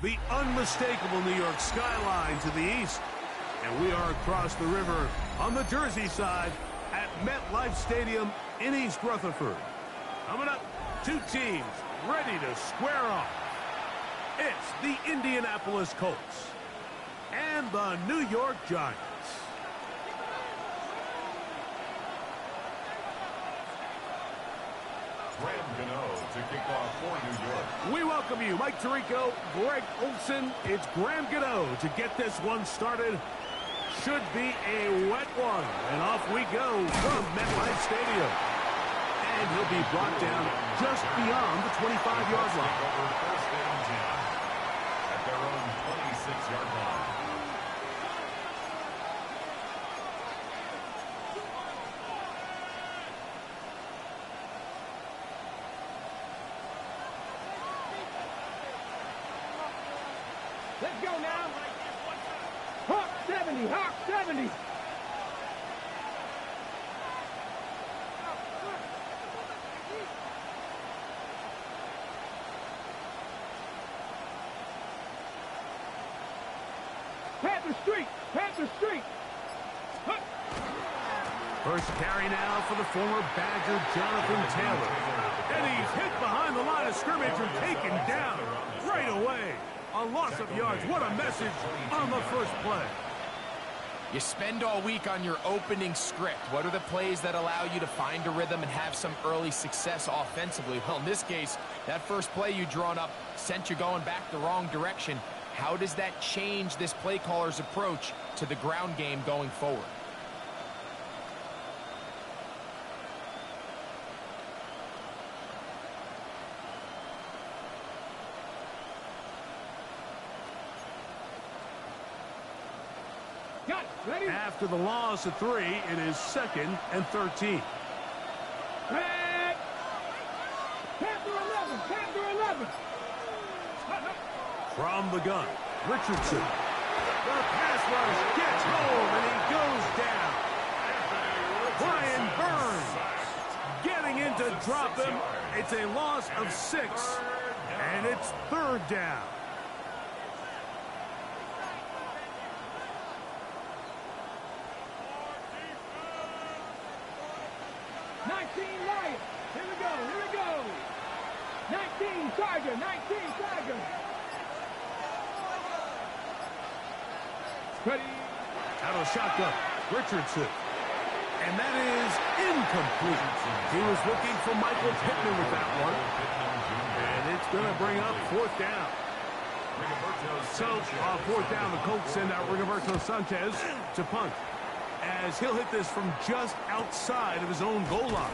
the unmistakable New York skyline to the east. And we are across the river on the Jersey side at MetLife Stadium in East Rutherford. Coming up, two teams ready to square off. It's the Indianapolis Colts and the New York Giants. To kick off for New York. We welcome you, Mike Tirico, Greg Olson. It's Graham Gano to get this one started. Should be a wet one. And off we go from MetLife Stadium. And he'll be brought down just beyond the 25-yard line. First and 10 at their own 26-yard line. Let's go now. Hawk 70, Hawk 70. Panther Street, Panther Street. First carry now for the former Badger, Jonathan Taylor. And he's hit behind the line of scrimmage and taken down right away. A loss of yards. What a message on the first play. You spend all week on your opening script. What are the plays that allow you to find a rhythm and have some early success offensively? Well, in this case, that first play you drawn up sent you going back the wrong direction. How does that change this play caller's approach to the ground game going forward? Ready? After the loss of 3, it is 2nd and 13. Panther 11, Panther 11. From the gun, Richardson. The pass rush gets home, and he goes down. Brian Burns getting in to drop him. It's a loss of 6, and it's 3rd down. Here we go. 19 Tiger, 19 Tiger. Ready. Out of the shotgun, Richardson. And that is incomplete. He was looking for Michael Pittman with that one. And it's going to bring up 4th down. So, on 4th down, the Colts send out Rigoberto Sanchez to punt, as he'll hit this from just outside of his own goal line.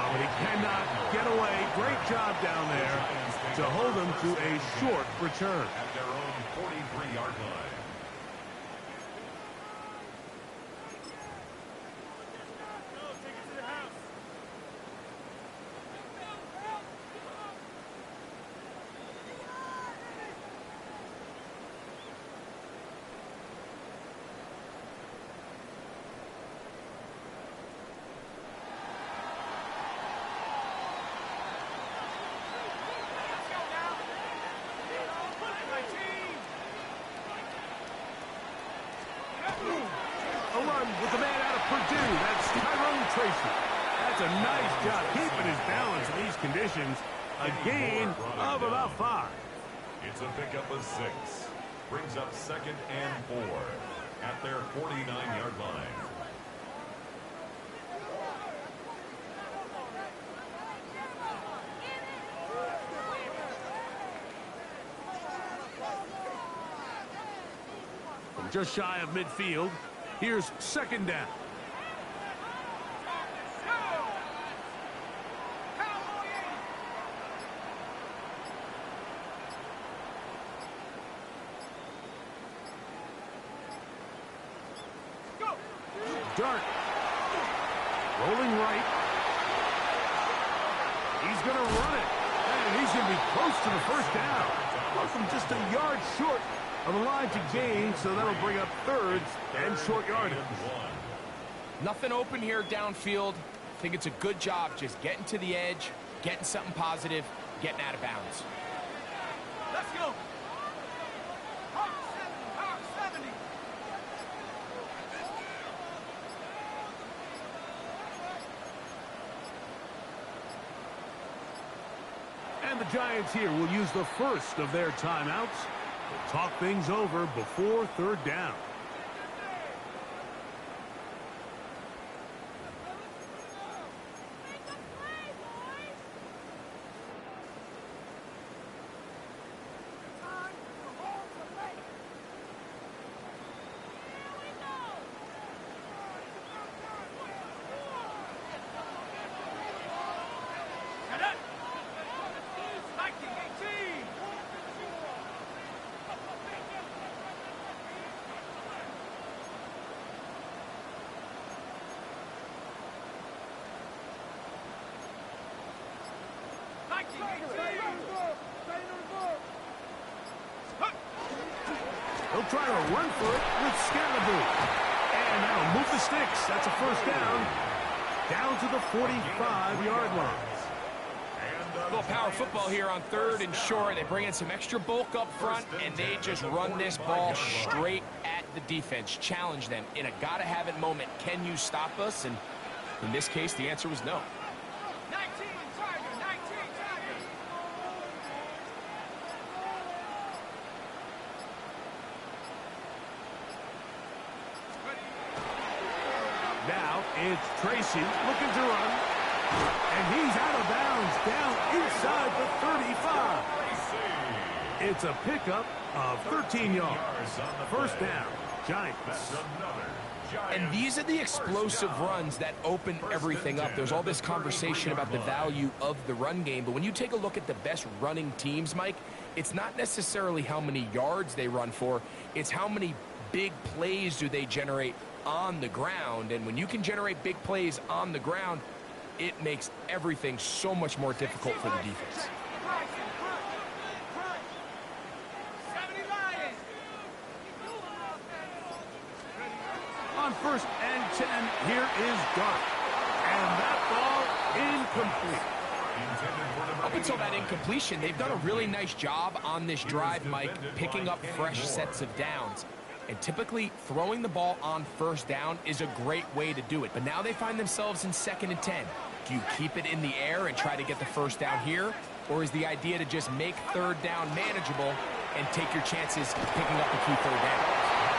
But he cannot get away. Great job down there to hold him to a short return. At their own 43-yard line. A run with the man out of Purdue. That's Tyrone Tracy. That's a nice job keeping his balance in these conditions. A gain of about 5. It's a pickup of 6. Brings up 2nd and 4 at their 49-yard line. From just shy of midfield, here's 2nd down. Dart. Rolling right. He's going to run it. And he's going to be close to the 1st down. From just a yard short of the line to gain, so that'll bring up 3rd and short yardage. Nothing open here downfield. I think it's a good job just getting to the edge, getting something positive, getting out of bounds. Let's go. And the Giants here will use the first of their timeouts to talk things over before third down. He'll try to run for it with Scalaboo. And that'll move the sticks. That's a first down. Down to the 45-yard line. A little power football here on third and short. They bring in some extra bulk up front, and they just run this ball straight at the defense. Challenge them in a gotta-have-it moment. Can you stop us? And in this case, the answer was no. 19 Tiger, 19 Tiger. Now it's Tracy looking to run. And he's out of bounds down inside the 35. It's a pickup of 13 yards. First down, Giants. And these are the explosive runs that open everything up. There's all this conversation about the value of the run game, but when you take a look at the best running teams, Mike, it's not necessarily how many yards they run for, it's how many big plays do they generate on the ground. And when you can generate big plays on the ground, it makes everything so much more difficult for the defense. On first and 10, here is Dart. And that ball incomplete. Up until that incompletion, they've done a really nice job on this drive, Mike, picking up fresh sets of downs. And typically, throwing the ball on first down is a great way to do it. But now they find themselves in 2nd and 10. Do you keep it in the air and try to get the first down here? Or is the idea to just make third down manageable and take your chances of picking up the key third down?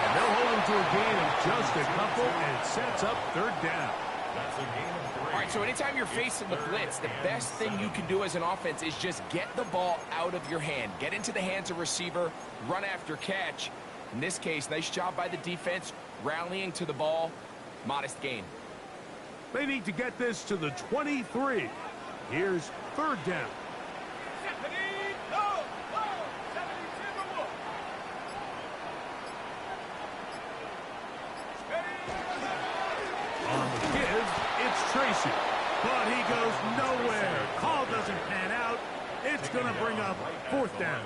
And they'll hold him to a gain of just a couple, and it sets up third down. That's a gain of 3. All right, so anytime you're facing the blitz, the best thing you can do as an offense is just get the ball out of your hand. Get into the hands of receiver, run after catch. In this case, nice job by the defense, rallying to the ball, modest gain. They need to get this to the 23. Here's third down. On the give, it's Tracy. But he goes nowhere. Call doesn't pan out. It's going to bring up fourth down.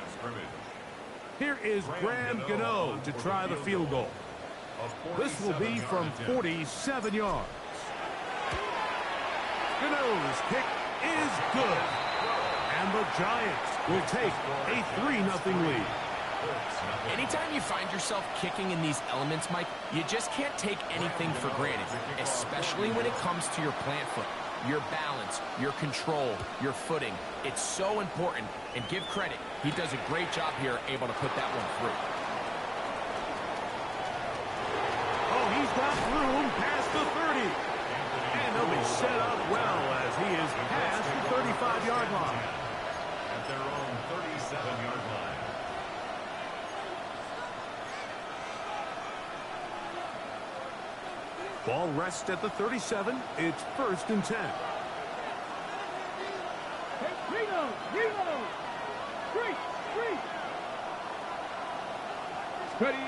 Here is Graham Gano to try the field goal. This will be from 47 yards. Gano's kick is good. And the Giants will take a 3-0 lead. Anytime you find yourself kicking in these elements, Mike, you just can't take anything for granted, especially when it comes to your plant foot, your balance, your control, your footing. It's so important, and give credit. He does a great job here able to put that one through. Oh, he's got room past the 30. And he'll be set up well as he is past the 35-yard line. At their own 37-yard line. Ball rests at the 37. It's 1st and 10. Reno. Three. Ready.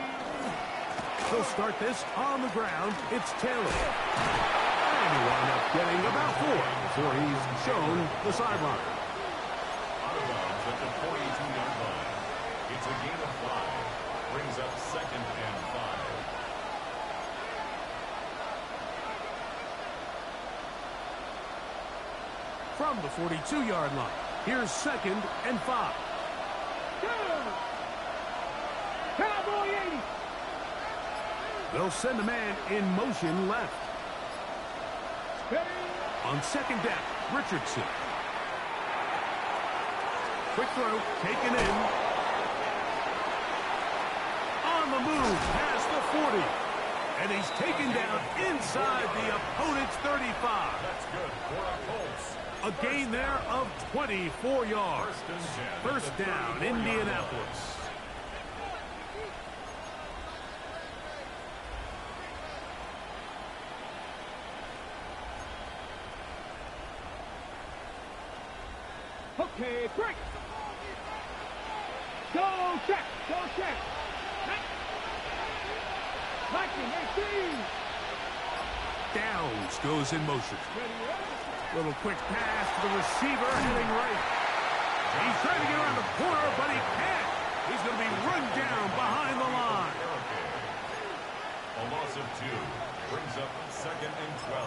They'll start this on the ground. It's Taylor. And he wound up getting about 4 before he's shown the sideline. Out of bounds at the 42-yard line. It's a gain of 5. Brings up 2nd and 5. From the 42-yard line, here's 2nd and 5. Go! Cowboy 80. They'll send a man in motion left. Ready? On second down, Richardson. Quick throw, taken in. On the move, past the 40. And he's taken down inside the opponent's 35. That's good for a Colts. A gain there of 24 yards. First down, Indianapolis. Okay, break. Go check. Go check. 19, 18. Downs goes in motion. Ready, ready. Little quick pass to the receiver heading right. He's trying to get around the corner, but he can't. He's going to be run down behind the line. A loss of 2 brings up second and 12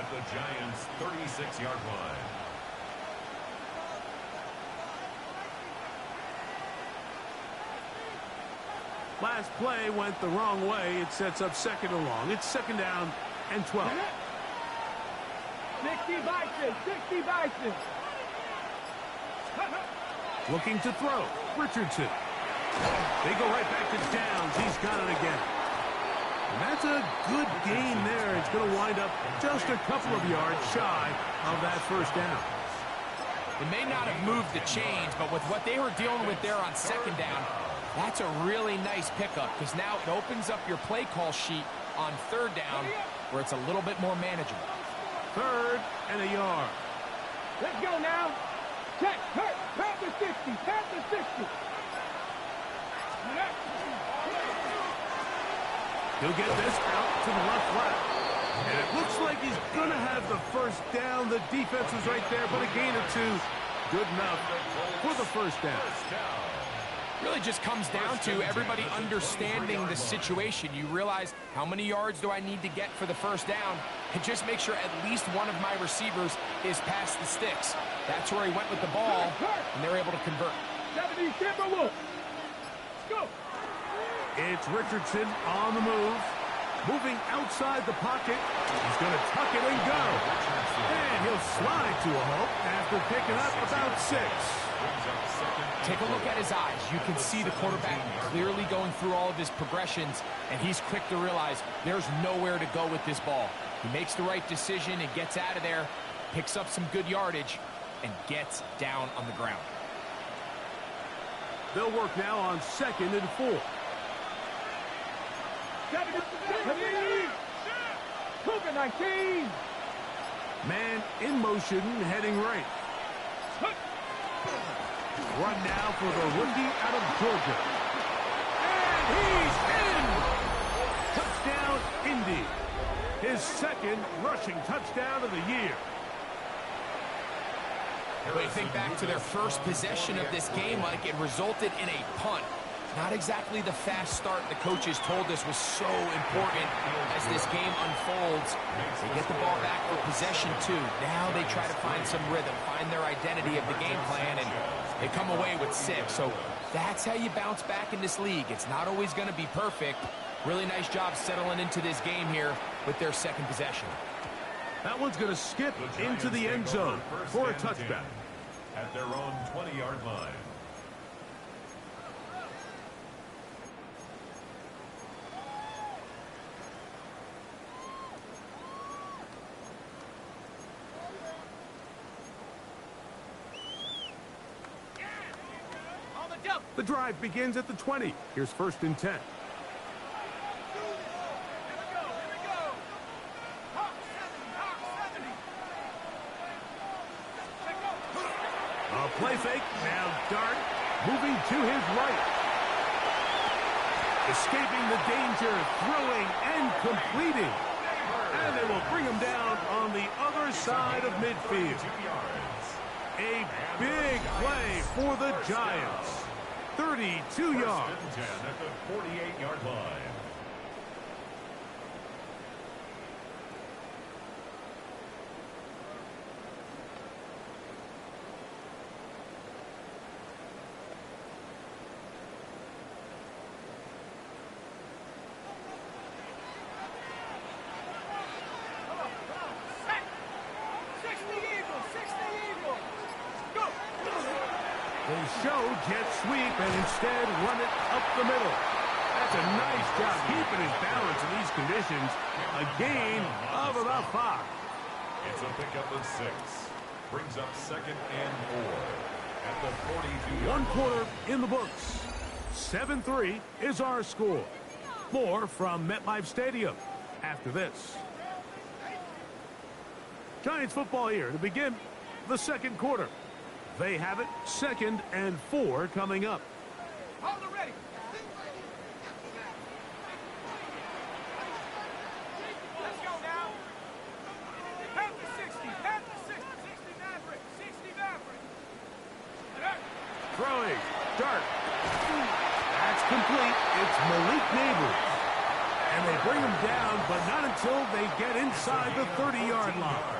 at the Giants' 36-yard line. Last play went the wrong way. It sets up second and long. It's second down and 12. 60 Bison. 60 Bison. Looking to throw. Richardson. They go right back to Downs. He's got it again. And that's a good gain there. It's going to wind up just a couple of yards shy of that first down. It may not have moved the chains, but with what they were dealing with there on second down, that's a really nice pickup because now it opens up your play call sheet on third down where it's a little bit more manageable. Third and a yard. Let's go now. Check. Hurt. Grab the 60. Grab the 60. He'll get this out to the left flat. And it looks like he's going to have the first down. The defense was right there, but a gain or two. Good enough for the first down. Really just comes down to everybody understanding the situation. You realize how many yards do I need to get for the first down, and just make sure at least one of my receivers is past the sticks. That's where he went with the ball, and they're able to convert. 70 Timberwolves. Let's go. It's Richardson on the move. Moving outside the pocket. He's going to tuck it and go. And he'll slide to a halt after picking up about 6. Take a look at his eyes. You can see the quarterback clearly going through all of his progressions, and he's quick to realize there's nowhere to go with this ball. He makes the right decision and gets out of there, picks up some good yardage, and gets down on the ground. They'll work now on second and 4. 19. Man in motion, heading right. Run now for the rookie out of Georgia. And he's in! Touchdown, Indy. His second rushing touchdown of the year. But you think back to their first possession of this game, Mike, it resulted in a punt. Not exactly the fast start the coaches told us was so important as this game unfolds. They get the ball back for possession 2. Now they try to find some rhythm, find their identity of the game plan, and they come away with 6. So that's how you bounce back in this league. It's not always going to be perfect. Really nice job settling into this game here with their second possession. That one's going to skip into the end zone for a touchback. At their own 20-yard line. The drive begins at the 20. Here's first and 10. A play fake. Now Dart moving to his right. Escaping the danger, throwing and completing. And they will bring him down on the other side of midfield. A big play for the Giants. 32 yards. At the 48-yard line. They show jet sweep and instead run it up the middle. That's a nice job keeping his balance in these conditions. A gain of about 5. It's a pickup of 6. Brings up 2nd and 4 at the 42. 1 quarter in the books. 7-3 is our score. More from MetLife Stadium after this. Giants football here to begin the second quarter. They have it 2nd and 4 coming up. Hold it ready. Let's go now. Half the 60. Half the 60. 60 Maverick. 60 Maverick. Throwing. Dart. That's complete. It's Malik Neighbors. And they bring him down, but not until they get inside the 30-yard line.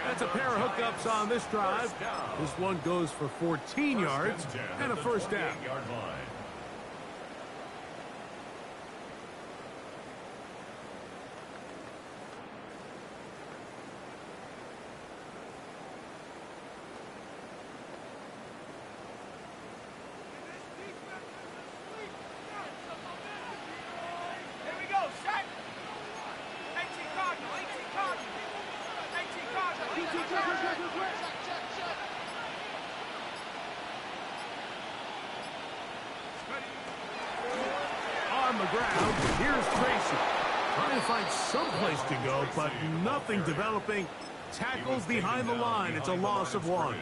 That's a pair of hookups on this drive. This one goes for 14 yards and a first down. Here we go. Shot. 18 Cardinal. 18 Cardinal. 18 Cardinal. 18 Cardinal. On the ground, here's Tracy. Trying to find some place to go, but nothing developing. Tackled behind the line. It's a loss of 1.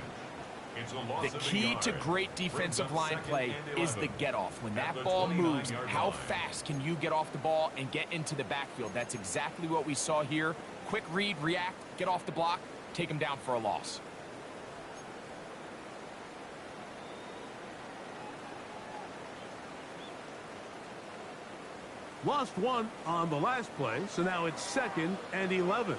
The key to great defensive line play is the get-off. When that ball moves, how fast can you get off the ball and get into the backfield? That's exactly what we saw here. Quick read, react, get off the block, take him down for a loss. Lost 1 on the last play, so now it's 2nd and 11.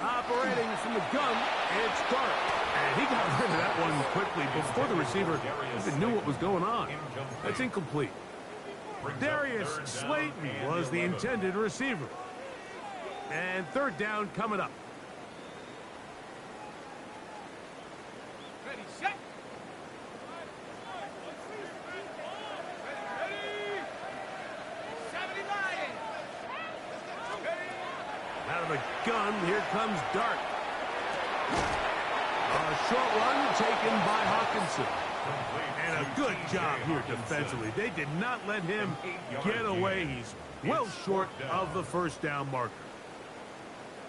Operating from the gun, it's Dart. And he got rid of that one quickly before the receiver even knew what was going on. That's incomplete. Darius Slayton was the intended receiver. And 3rd down coming up. Ready, set. Out of the gun, here comes Dart. A short one taken by Hawkinson. And a good job here defensively. They did not let him get away. He's well short of the first down marker.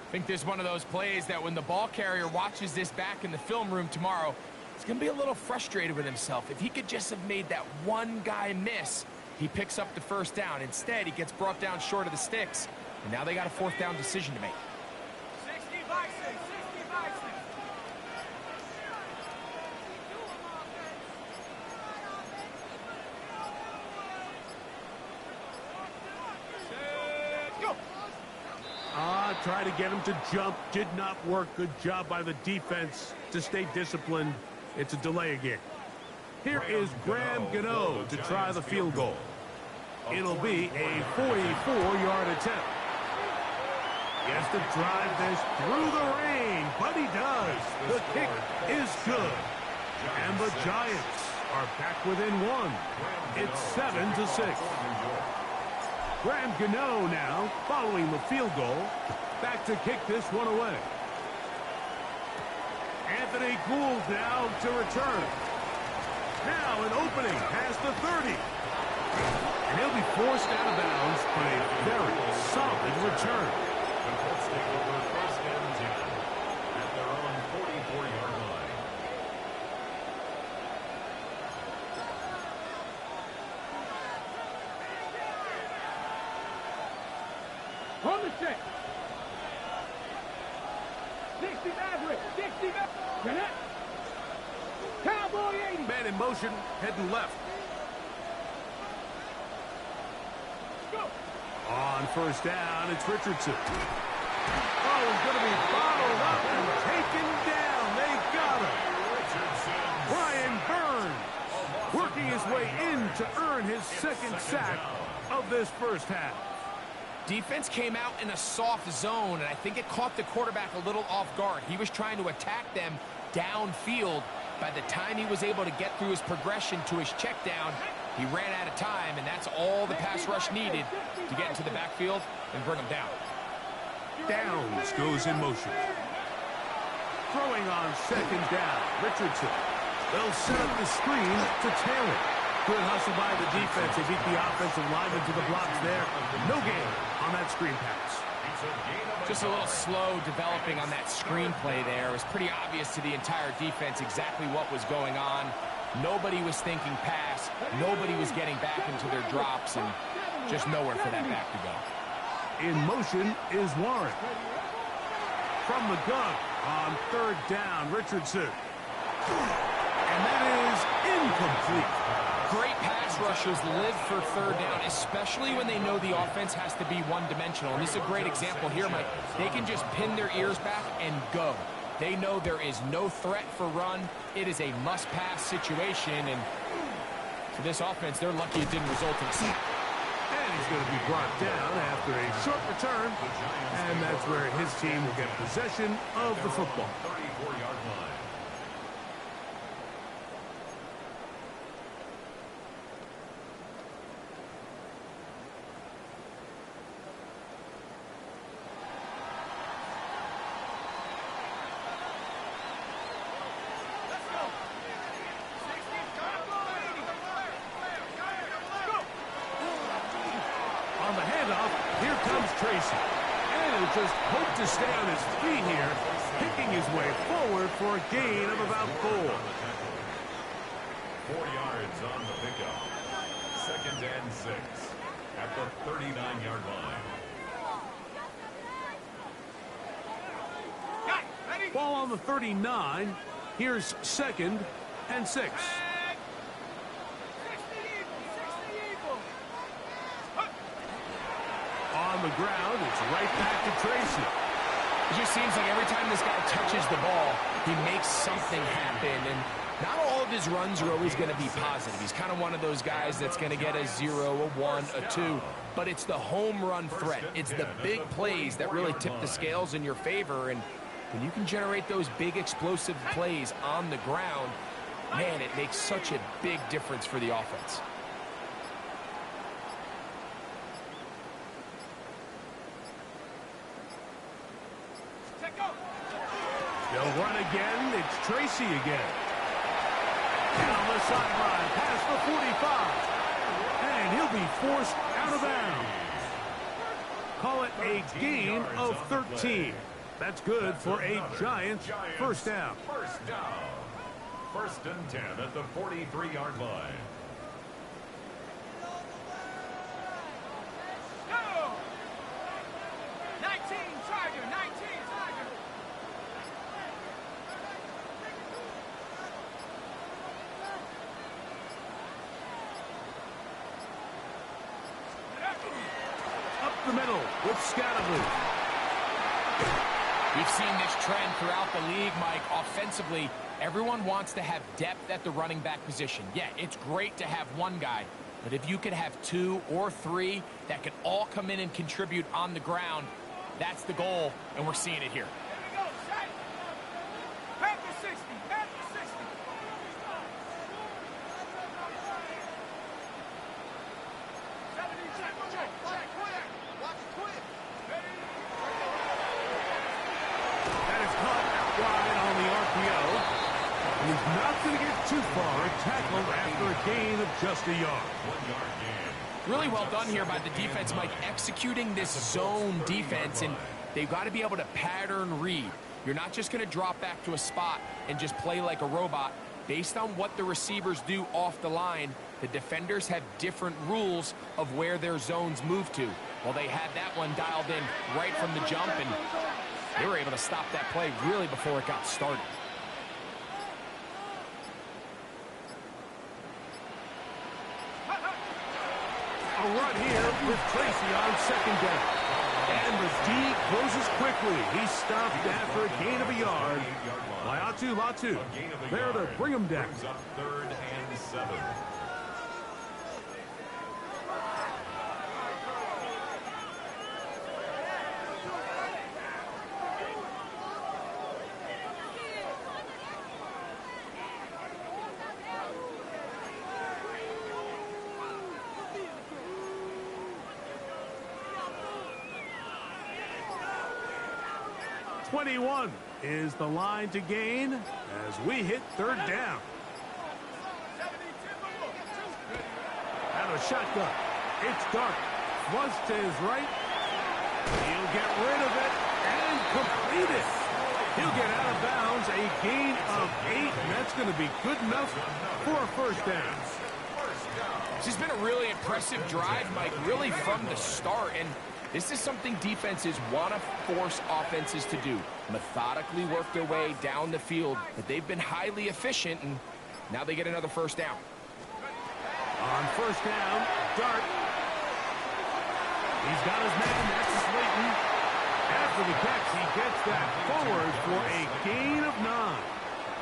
I think this is one of those plays that when the ball carrier watches this back in the film room tomorrow, he's going to be a little frustrated with himself. If he could just have made that one guy miss, he picks up the first down. Instead, he gets brought down short of the sticks. And now they got a 4th down decision to make. 60 by 6. 60 by 6. Go. Try to get him to jump. Did not work. Good job by the defense to stay disciplined. It's a delay again. Here is Graham Gano to try the field goal. It'll be a 44-yard attempt. He has to drive this through the rain, but he does. The kick is good. And the Giants are back within 1. It's 7-6. Graham Gano now following the field goal. Back to kick this one away. Anthony Gould now to return. Now an opening past the 30. And he'll be forced out of bounds by a very solid return. The Colts take over 1st and 10 at their own 44-yard line. On the set. 60 Maverick. 60 Maverick. Connect. Cowboy 80. Man in motion, heading left. Go. On 1st down, it's Richardson. Oh, he's going to be bottled up and taken down. They got him. Brian Burns working his way in to earn his 2nd sack of this first half. Defense came out in a soft zone, and I think it caught the quarterback a little off guard. He was trying to attack them downfield. By the time he was able to get through his progression to his check down, he ran out of time, and that's all the pass rush needed to get into the backfield and bring him down. Downs goes in motion. Throwing on second down, Richardson. They'll set up the screen to Taylor. Good hustle by the defense. They beat the offensive lineman to the blocks there. No gain on that screen pass. Just a little slow developing on that screenplay there. It was pretty obvious to the entire defense exactly what was going on. Nobody was thinking pass. Nobody was getting back into their drops, and just nowhere for that back to go. In motion is Warren. From the gun on third down, Richardson. And that is incomplete. Great pass rushers live for third down, especially when they know the offense has to be one-dimensional. And this is a great example here, Mike. They can just pin their ears back and go. They know there is no threat for run. It is a must-pass situation, and for this offense, they're lucky it didn't result in a sack. And he's going to be brought down after a short return, and that's where his team will get possession of the football. 34-yard line. On the handoff, here comes Tracy. And he'll just hope to stay on his feet here, picking his way forward for a gain of about 4. 4 yards on the pickup. 2nd and 6 at the 39-yard line. Ball on the 39. Here's 2nd and 6. On the ground, it's right back to Tracy. It just seems like every time this guy touches the ball, he makes something happen. And not all of his runs are always going to be positive. He's kind of one of those guys that's going to get a 0, a 1, a 2. But it's the home run threat. It's the big plays that really tip the scales in your favor. And when you can generate those big explosive plays on the ground, man, it makes such a big difference for the offense. They'll run again. It's Tracy again. Down the sideline, past the 45. And he'll be forced out of bounds. Call it a gain of 13. That's good for a Giants first down. First down. 1st and 10 at the 43-yard line. Go! 19, Charger, 19, Charger. Up the middle with Scatterby. We've seen this trend throughout the league, Mike. Offensively, everyone wants to have depth at the running back position. Yeah, it's great to have one guy, but if you could have 2 or 3 that can all come in and contribute on the ground, that's the goal, and we're seeing it here. Here we go, Shaq. Panther 60, Panther 60. That is caught out wide on the RPO. He's not going to get too far. Tackled after a gain of just a yard. 1-yard gain. Really well done here by the defense, Mike, executing this zone defense, and they've got to be able to pattern read. You're not just going to drop back to a spot and just play like a robot. Based on what the receivers do off the line, the defenders have different rules of where their zones move to. Well, they had that one dialed in right from the jump, and they were able to stop that play really before it got started. A run here with Tracy on 2nd down. And the D closes quickly. He stopped after a gain of a yard. Latu. There to bring him down. Brings up 3rd and 7. 21 is the line to gain as we hit third down. Out of shotgun. It's Dark. Flush to his right. He'll get rid of it and complete it. He'll get out of bounds, a gain of 8, and that's going to be good enough for a first down. This has been a really impressive drive, Mike, really from the start. And this is something defenses want to force offenses to do. Methodically work their way down the field. But they've been highly efficient, and now they get another first down. On first down, Dart. He's got his man, that's Slayton. After the catch, he gets that forward for a gain of 9.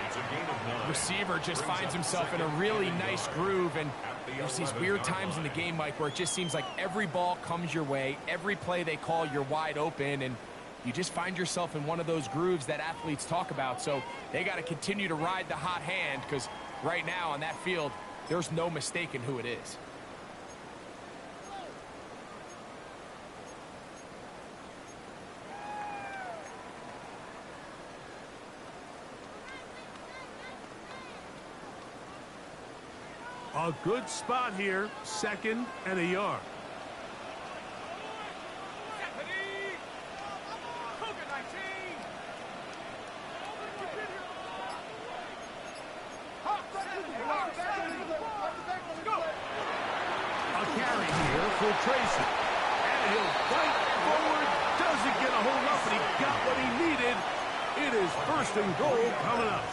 It's a gain of 9. Receiver just finds himself in a really nice groove, and there's these weird times in the game, Mike, where it just seems like every ball comes your way, every play they call, you're wide open, and you just find yourself in one of those grooves that athletes talk about. So they got to continue to ride the hot hand, because right now on that field, there's no mistaking who it is. A good spot here, 2nd and a yard. A carry here for Tracy. And he'll fight forward. Doesn't get a hold up, but he got what he needed. It is 1st and goal coming up.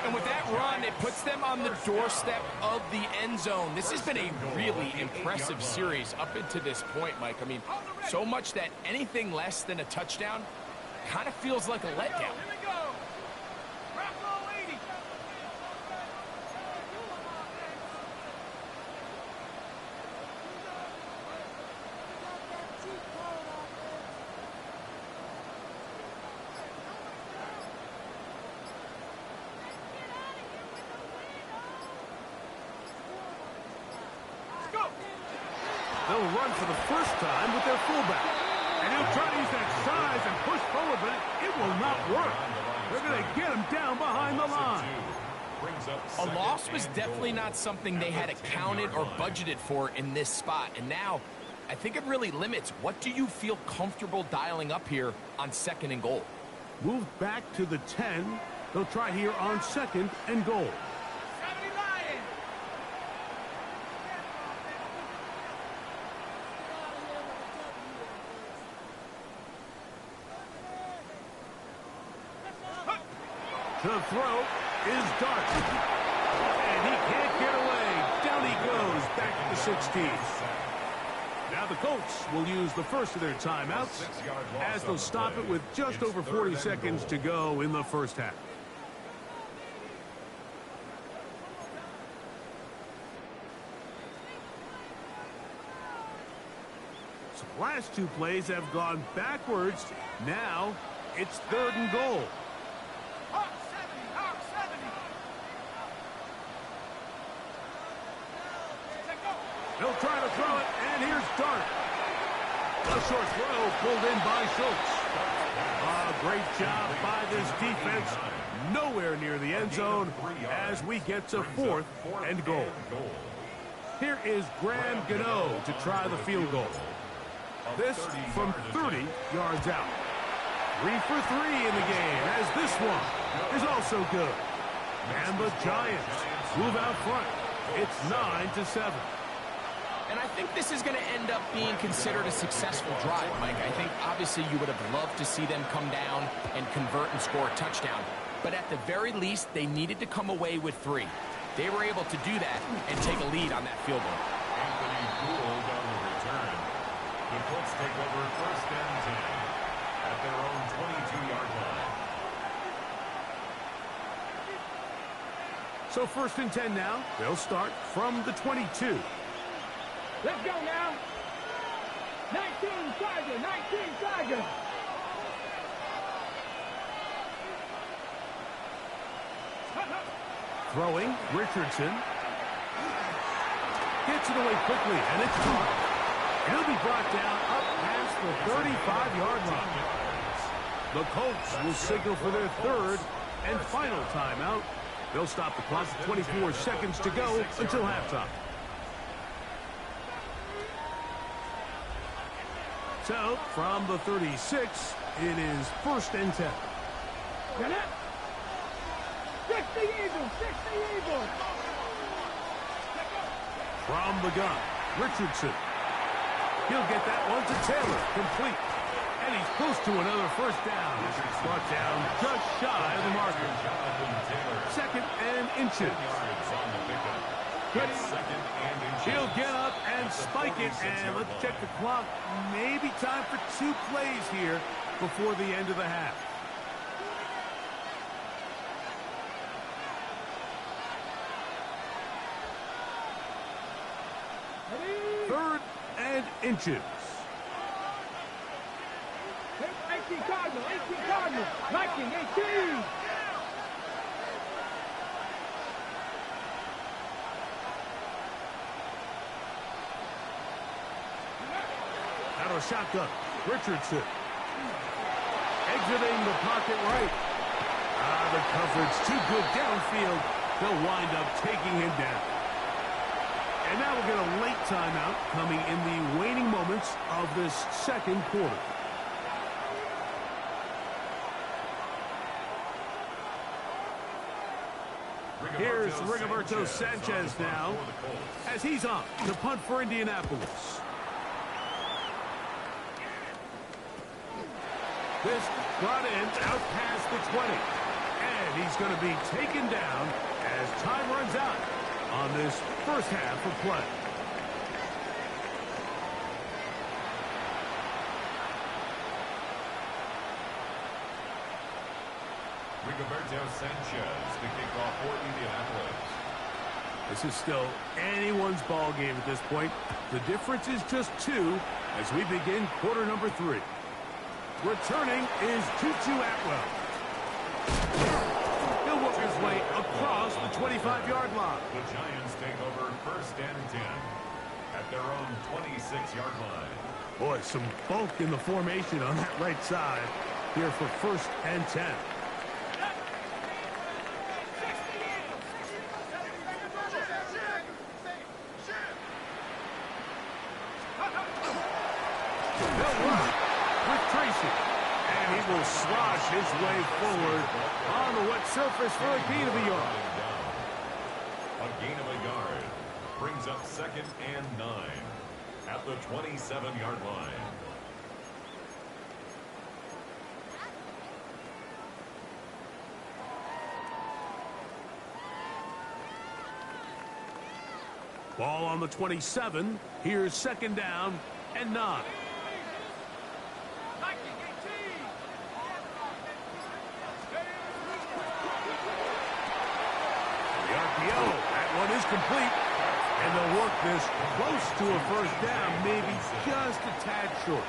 And with that run, it puts them on the doorstep of the end zone. This has been a really impressive series up until this point, Mike. I mean, so much that anything less than a touchdown kind of feels like a letdown. They'll run for the first time with their fullback. And he'll try to use that size and push forward, but it will not work. They're going to get him down behind the line. A loss was definitely not something they had accounted or budgeted for in this spot. And now, I think it really limits. What do you feel comfortable dialing up here on 2nd and goal? Move back to the 10. They'll try here on 2nd and goal. The throw is Dart. And he can't get away. Down he goes, back to the 16. Now the Colts will use the first of their timeouts as they'll stop it with just over 40 seconds to go in the first half. So the last 2 plays have gone backwards. Now it's 3rd and goal. He'll try to throw it, and here's Dart. A short throw pulled in by Schultz. Great job by this defense. Nowhere near the end zone as we get to 4th and goal. Here is Graham Gano to try the field goal. This from 30 yards out. 3 for 3 in the game, as this one is also good. And the Giants move out front. It's 9-7. And I think this is going to end up being considered a successful drive, Mike. I think obviously you would have loved to see them come down and convert and score a touchdown. But at the very least, they needed to come away with 3. They were able to do that and take a lead on that field goal. Anthony Gould on the return. The Colts take over 1st and 10 at their own 22-yard line. So 1st and 10 now. They'll start from the 22. Let's go now. 19 Tiger, 19 Tiger. Throwing, Richardson. Gets it away quickly, and it's caught. He'll be brought down up past the 35-yard line. The Colts will signal for their third and final timeout. They'll stop the clock with 24 seconds to go until halftime. So, from the 36, it is 1st and 10. 60 Eagles, 60 Eagles. From the gun, Richardson. He'll get that one to Taylor, complete. And he's close to another first down. Brought down just shy of the marker. 2nd and inches. He'll get up and spike it, and let's check the clock. Maybe time for 2 plays here before the end of the half. Third and inches. 18 Cardinal, 18 Cardinal, 19, 18. Out of shotgun, Richardson. Exiting the pocket right. The coverage too good downfield. They'll wind up taking him down. And now we'll get a late timeout coming in the waning moments of this second quarter. Here's Rigoberto Sanchez now as he's on to punt for Indianapolis. This brought in out past the 20. And he's going to be taken down as time runs out on this first half of play. Rigoberto Sanchez, the kickoff for Indianapolis. This is still anyone's ball game at this point. The difference is just 2 as we begin quarter number 3. Returning is Tutu Atwell. He'll work his way across the 25-yard line. The Giants take over 1st and 10 at their own 26-yard line. Boy, some bulk in the formation on that right side here for 1st and 10. Will slosh his way forward on the wet surface for a gain of a yard. A gain of a yard brings up 2nd and 9 at the 27-yard line. Ball on the 27. Here's 2nd down and 9. That one is complete, and they'll work this close to a first down, maybe just a tad short.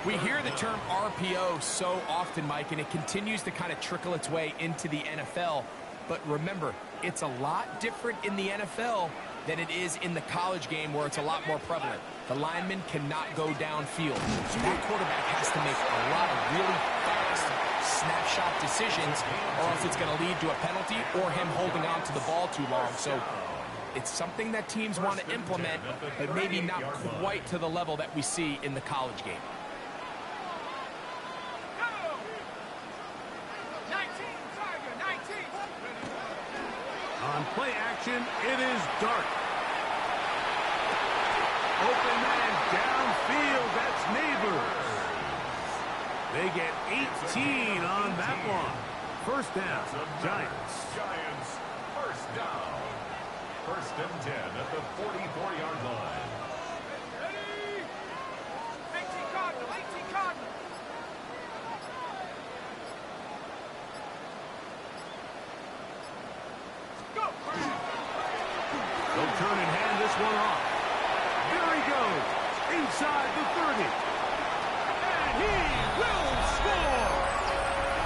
We hear the term RPO so often, Mike, and it continues to kind of trickle its way into the NFL. But remember, it's a lot different in the NFL than it is in the college game where it's a lot more prevalent. The lineman cannot go downfield. So that quarterback has to make a lot of really fast snapshot decisions, or else it's going to lead to a penalty or him holding on to the ball too long. So it's something that teams want to implement, but maybe not quite to the level that we see in the college game. On play action, it is Dart. Open man downfield, that's Neighbors. They get 18 on that one. First down, Giants. Giants, first down. 1st and 10 at the 44-yard line. 18 Cardinal, 18 Cardinal. Go! They'll turn and hand this one off. There he goes, inside the 30. And he will score!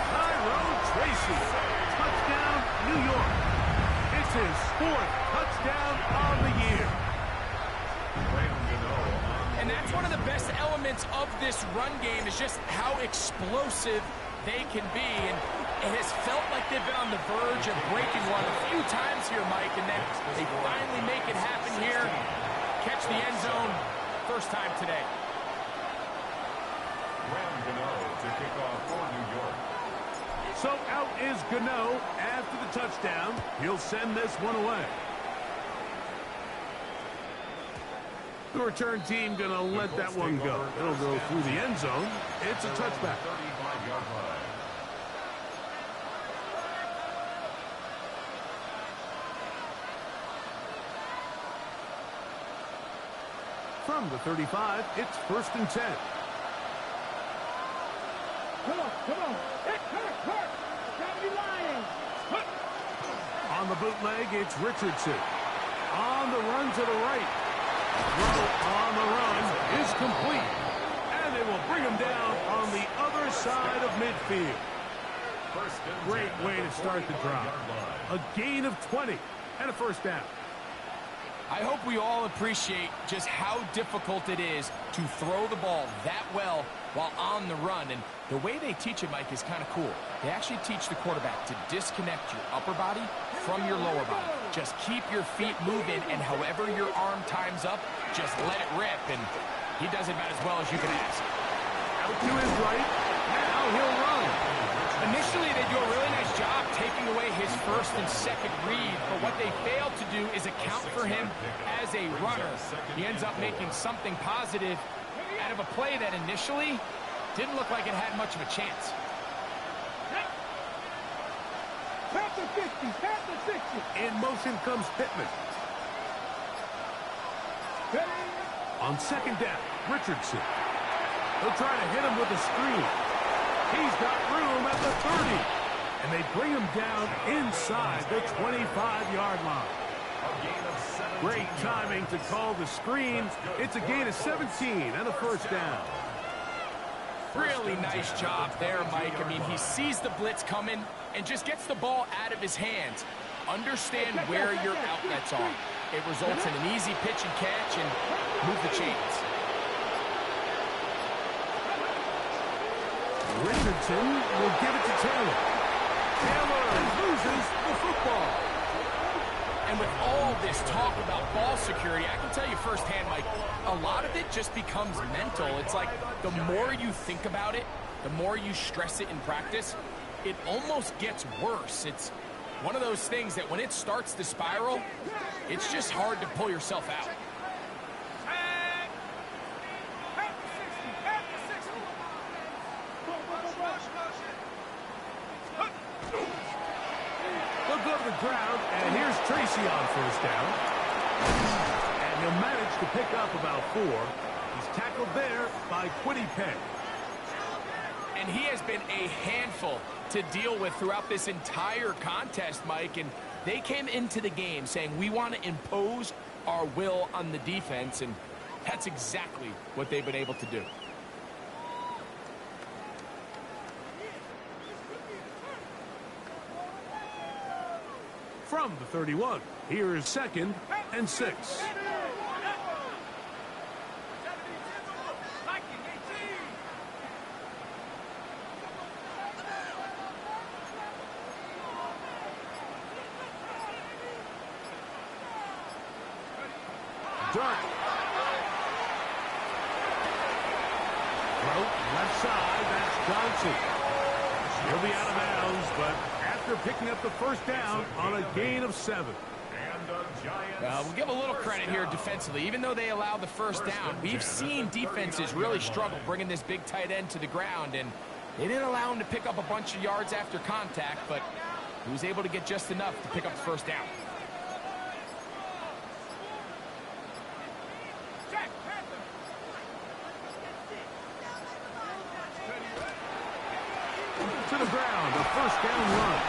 Tyrone Tracy, touchdown, New York. It's his 4th touchdown on the year. And that's one of the best elements of this this run game is just how explosive they can be, and it has felt like they've been on the verge of breaking one a few times here, Mike, and then they finally make it happen here. Catch the end zone, first time today. To kick off for New York. So out is Gano after the touchdown. He'll send this one away. The return team going to let that one go. It'll go through the end zone. It's a touchback. 35-yard line. From the 35, it's 1st and 10. Come on. Hurt. Gotta be lying. On the bootleg, it's Richardson. On the run to the right. Throw on the run is complete. And they will bring him down on the other side of midfield. Great way to start the drive. A gain of 20 and a first down. I hope we all appreciate just how difficult it is to throw the ball that well while on the run. And the way they teach it, Mike, is kind of cool. They actually teach the quarterback to disconnect your upper body from your lower body. Just keep your feet moving, and however your arm times up, just let it rip. And he does it about as well as you can ask. Out to his right. Now he'll run. Initially, they do a really nice job taking away his first and second read, but what they failed to do is account for him as a runner. He ends up making something positive out of a play that initially didn't look like it had much of a chance. Pass the 50, pass the 60. In motion comes Pittman. On second down, Richardson. They'll try to hit him with a screen. He's got room at the 30. And they bring him down inside the 25-yard line. Great timing to call the screen. It's a gain of 17 and a first down. Really nice job there, Mike. I mean, he sees the blitz coming and just gets the ball out of his hands. Understand where your outlets are. It results in an easy pitch and catch and move the chains. Richardson will give it to Taylor. Taylor loses the football. And with all this talk about ball security, I can tell you firsthand, Mike, a lot of it just becomes mental. It's like the more you think about it, the more you stress it in practice, it almost gets worse. It's one of those things that when it starts to spiral, it's just hard to pull yourself out. They'll go to the ground, and here's Tracy on first down. And he'll manage to pick up about 4. He's tackled there by Quiddy Penn. And he has been a handful to deal with throughout this entire contest, Mike. And they came into the game saying, we want to impose our will on the defense. And that's exactly what they've been able to do. From the 31, here's 2nd and 6. Dark. Throw left side, that's Johnson. He'll be out of bounds, but after picking up the first down on a gain of 7. We'll give a little credit here defensively. Even though they allowed the first down, we've seen defenses really struggle bringing this big tight end to the ground, and they didn't allow him to pick up a bunch of yards after contact, but he was able to get just enough to pick up the first down. To the ground, a first down run.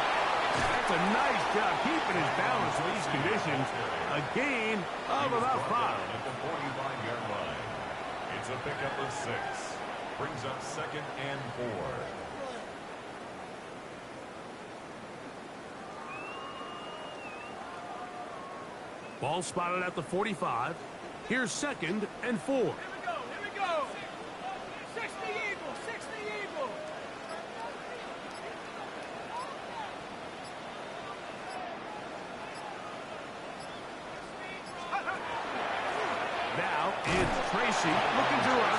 That's a nice job keeping his balance in these conditions. A gain of about 5. At the 45-yard line. It's a pickup of 6. Brings up 2nd and 4. Ball spotted at the 45. Here's 2nd and 4. Here we go. 60. seat, looking to run.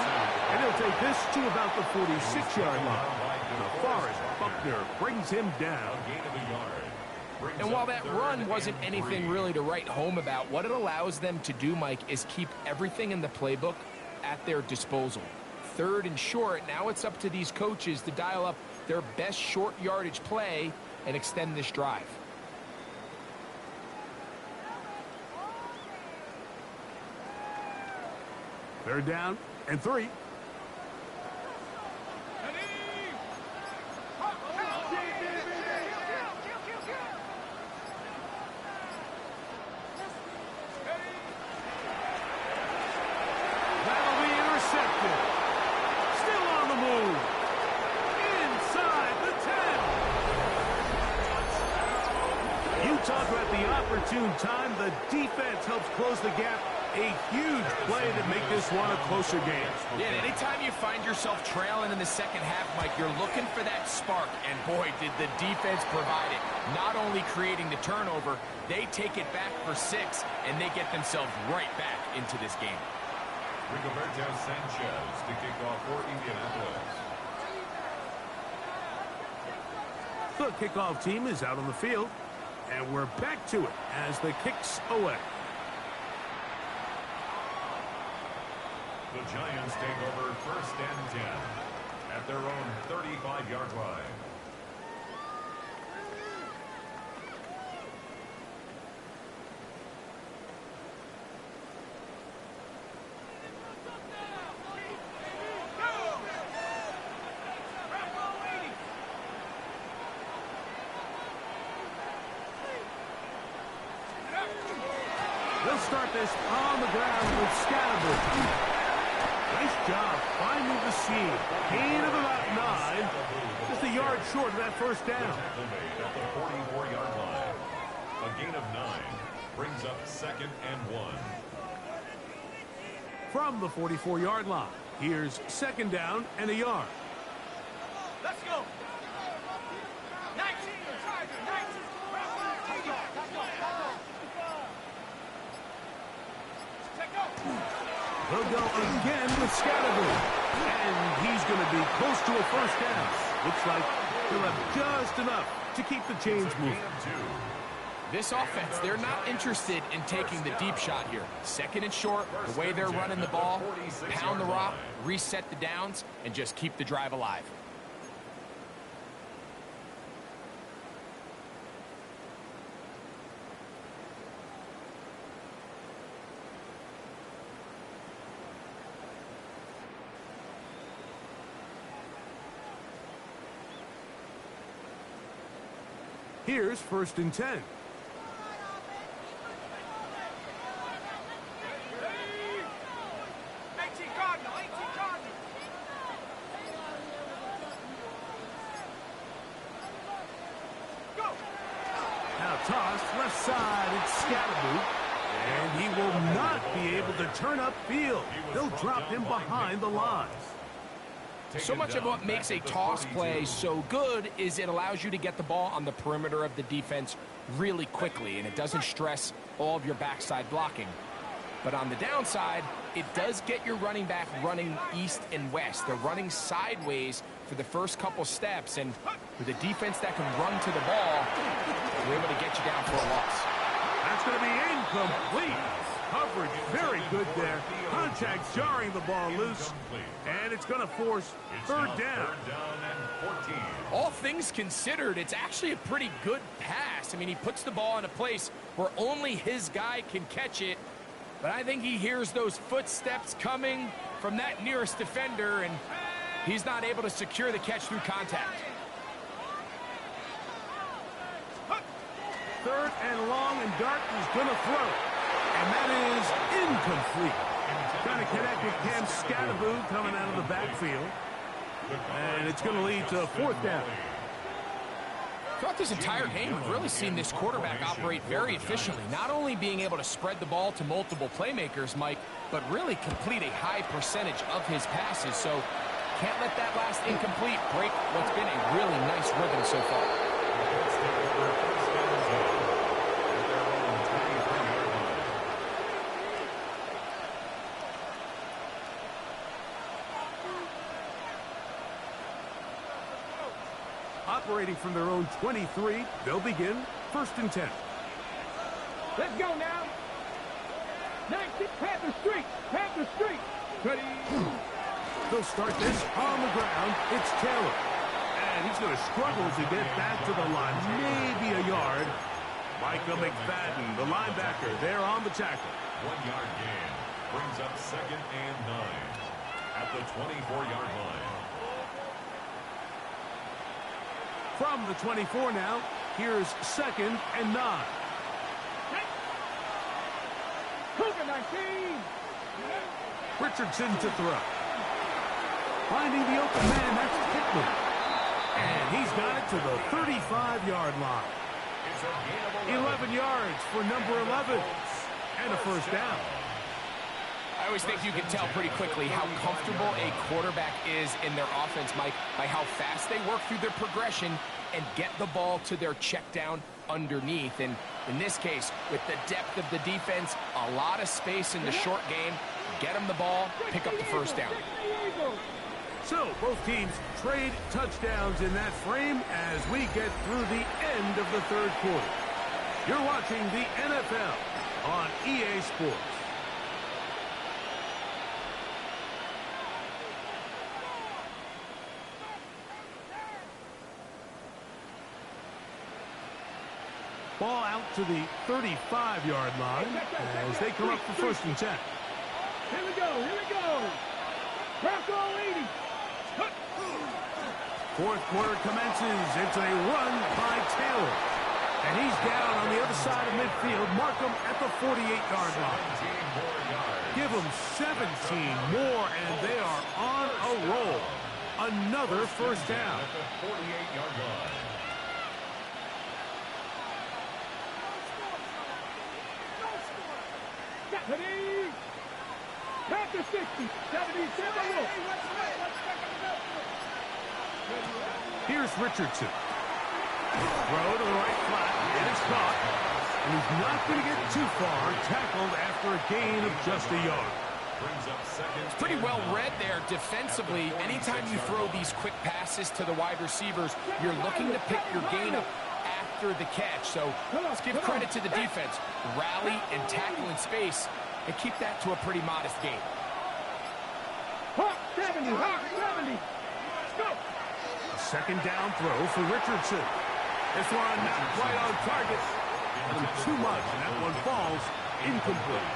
And he'll take this to about the 46-yard line. DeForest Buckner brings him down. And while that run wasn't anything really to write home about, what it allows them to do, Mike, is keep everything in the playbook at their disposal. 3rd and short, now it's up to these coaches to dial up their best short yardage play and extend this drive. Third down and 3. That'll be intercepted. Still on the move. Inside the 10. You talk about the opportune time. The defense helps close the gap. A huge play to make this one a closer game. Yeah, anytime you find yourself trailing in the second half, Mike, you're looking for that spark. And boy, did the defense provide it. Not only creating the turnover, they take it back for 6, and they get themselves right back into this game. Rigoberto Sanchez to kick off for Indianapolis. The kickoff team is out on the field, and we're back to it as the kicks away. The Giants take over 1st and 10 at their own 35-yard line. They'll start this on the ground with Scatterbury. Nice job finding the seam. Gain of about 9. Just a yard short of that first down. At the 44-yard line. A gain of 9 brings up 2nd and 1. From the 44-yard line, here's 2nd down and a yard. Let's go. 19, Tiger, 19. They'll go again with Scatterbury. And he's going to be close to a first down. Looks like he'll have just enough to keep the chains moving. This offense, they're not interested in taking the deep shot here. 2nd and short, the way they're running the ball, pound the rock, reset the downs, and just keep the drive alive. Here's 1st and 10. Now tossed left side, it's Scatterbury. And he will not be able to turn upfield. They'll drop him behind the lines. So much of what makes a toss play so good is it allows you to get the ball on the perimeter of the defense really quickly, and it doesn't stress all of your backside blocking. But on the downside, it does get your running back running east and west. They're running sideways for the first couple steps, and with a defense that can run to the ball, we're able to get you down for a loss. That's going to be incomplete. Coverage very good there. Contact jarring the ball loose. And it's going to force 3rd down. All things considered, it's actually a pretty good pass. I mean, he puts the ball in a place where only his guy can catch it. But I think he hears those footsteps coming from that nearest defender, and he's not able to secure the catch through contact. 3rd and long, and Dart is going to throw. And that is incomplete. Trying to connect with Cam Scatterbury coming out of the backfield. And it's going to lead to 4th down. Throughout this entire game, we've really seen this quarterback operate very efficiently, not only being able to spread the ball to multiple playmakers, Mike, but really complete a high percentage of his passes. So can't let that last incomplete break what's been a really nice rhythm so far. Operating from their own 23, they'll begin 1st and 10. Let's go now. 19, Panther Street. Panther Street. Ready. They'll start this on the ground. It's Taylor. And he's going to struggle to get back to the line. Maybe a yard. Micah McFadden, the linebacker, there on the tackle. 1 yard gain. Brings up 2nd and 9 at the 24-yard line. From the 24 now, here's 2nd and 9. Cougar 19. Richardson to throw. Finding the open man, that's Pittman. And he's got it to the 35-yard line. 11 yards for number 11. And a 1st down. I always think you can tell pretty quickly how comfortable a quarterback is in their offense, Mike, by how fast they work through their progression and get the ball to their check down underneath. And in this case, with the depth of the defense, a lot of space in the short game, get them the ball, pick up the 1st down. So both teams trade touchdowns in that frame as we get through the end of the 3rd quarter. You're watching the NFL on EA Sports. Ball out to the 35-yard line as they come up for 1st and 10. Here we go. Here we go. Bronco 80. 4th quarter commences. It's a run by Taylor. And he's down on the other side of midfield. Mark him at the 48-yard line. Give them 17 more, and they are on a roll. Another 1st down. At the 48-yard line. Panther 60. 77. Here's Richardson. Throw to the right flat. It is caught. And he's not going to get too far. Tackled after a gain of just a yard. It's pretty well read there defensively. Anytime you throw these quick passes to the wide receivers, you're looking to pick your gain up after the catch. So let's give credit to the defense. Rally and tackle in space and keep that to a pretty modest gain. Hawk 70. Hawk 70. Let's go. A 2nd down throw for Richardson. This one not quite on target. Too much, and that one falls incomplete.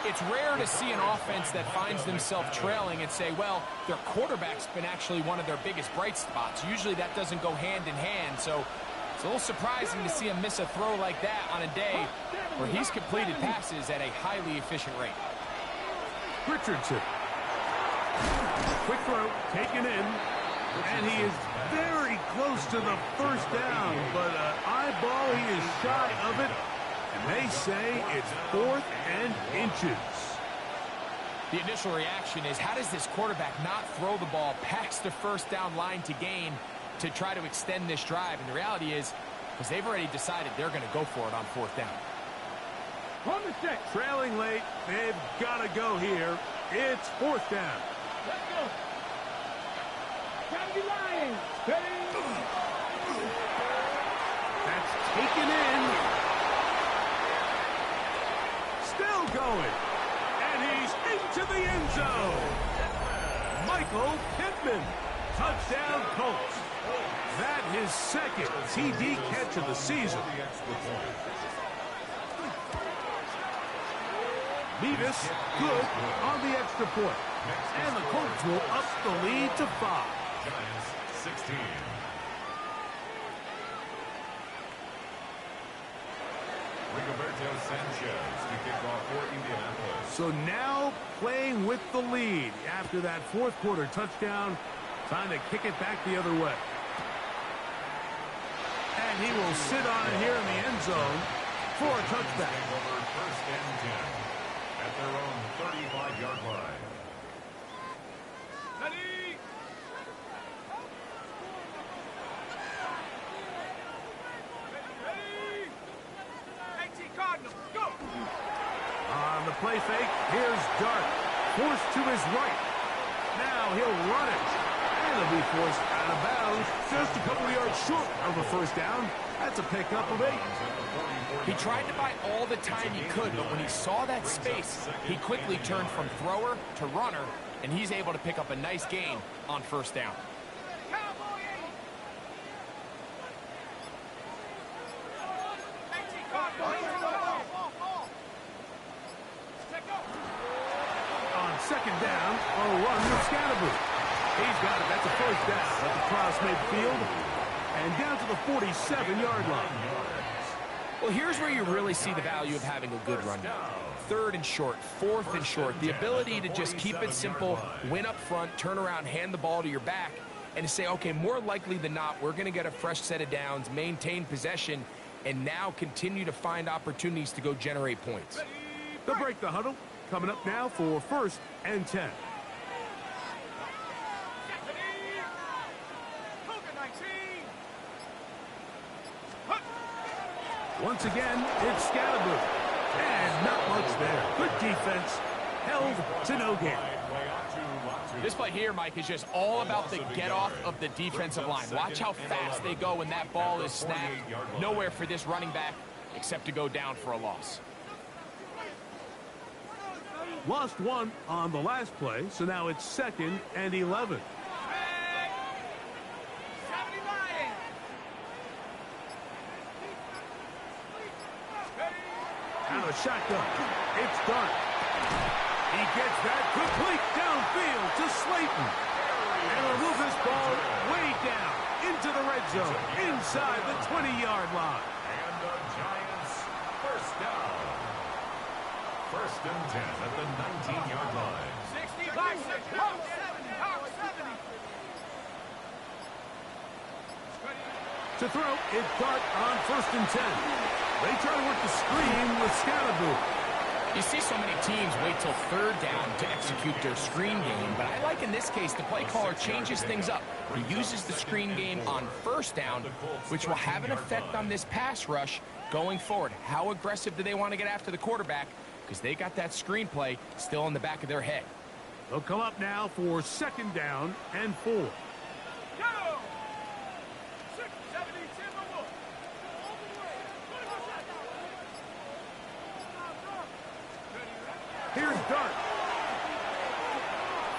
It's rare to see an offense that finds themselves trailing and say, well, their quarterback's been actually one of their biggest bright spots. Usually that doesn't go hand in hand, so it's a little surprising to see him miss a throw like that on a day where he's completed passes at a highly efficient rate. Richardson. Quick throw, taken in, and he is very close to the 1st down, but eyeball, he is shy of it, and they say it's 4th and inches. The initial reaction is, how does this quarterback not throw the ball past the 1st down line to gain to try to extend this drive? And the reality is, because they've already decided they're going to go for it on 4th down. On the 6. Trailing late, they've got to go here. It's 4th down. Let's go. County Lions. Ready. That's taken in. Still going. And he's into the end zone. Michael Pittman. Touchdown Colts. That his 2nd TD catch of the season. Mevis good on the extra point. And the Colts will up the lead to 5. Giants 16. Rigoberto Sanchez to kick off for Indianapolis. So now playing with the lead after that 4th quarter touchdown. Time to kick it back the other way. And he will sit on it here in the end zone for a touchback. Over 1st and 10 at their own 35-yard line. Ready. Ready. 18 Cardinals. Go. On the play fake, here's Dart. Forced to his right. Now he'll run it. And he'll be forced out of bounds just a couple of yards short of a first down. That's a pickup of 8. He tried to buy all the time he could, but when he saw that space, he quickly turned from thrower to runner, and he's able to pick up a nice gain on first down. On second down, a run with Scatterboo. He's got it. That's a first down at the cross midfield and down to the 47-yard line. Well, here's where you really see the value of having a good run now. Third and short, fourth and short, the ability to just keep it simple, win up front, turn around, hand the ball to your back, and to say, okay, more likely than not, we're going to get a fresh set of downs, maintain possession, and now continue to find opportunities to go generate points. They'll break the huddle. Coming up now for 1st and 10. Once again, it's Scatterboo. And not much there. Good defense. Held to no gain. This play here, Mike, is just all about the get-off of the defensive line. Watch how fast they go when that ball is snapped. Nowhere for this running back except to go down for a loss. Lost 1 on the last play, so now it's 2nd and 11. Out of shotgun. It's Dart. He gets that complete downfield to Slayton. And will move this ball way down into the red zone, inside the 20-yard line. And the Giants first down. 1st and 10 at the 19-yard line. 65, 70. To throw, it's Dart on 1st and 10. They try to work the screen with Scatterboo. You see so many teams wait till 3rd down to execute their screen game, but I like in this case the play caller changes things up. He uses the screen game on 1st down, which will have an effect on this pass rush going forward. How aggressive do they want to get after the quarterback? Because they got that screenplay still in the back of their head. They'll come up now for 2nd down and 4. Go! Here's Dart.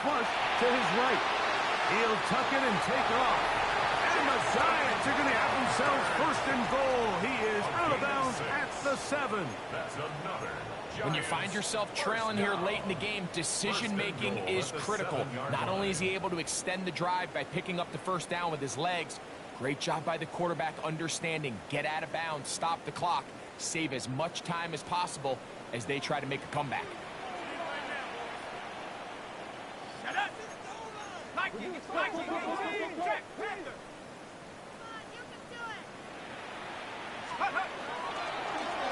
Flush to his right. He'll tuck it and take off. And the Giants are going to have themselves 1st and goal. He is out of bounds at the 7. That's another. When you find yourself trailing here late in the game, decision-making is critical. Not only is he able to extend the drive by picking up the 1st down with his legs, great job by the quarterback understanding, get out of bounds, stop the clock, save as much time as possible as they try to make a comeback.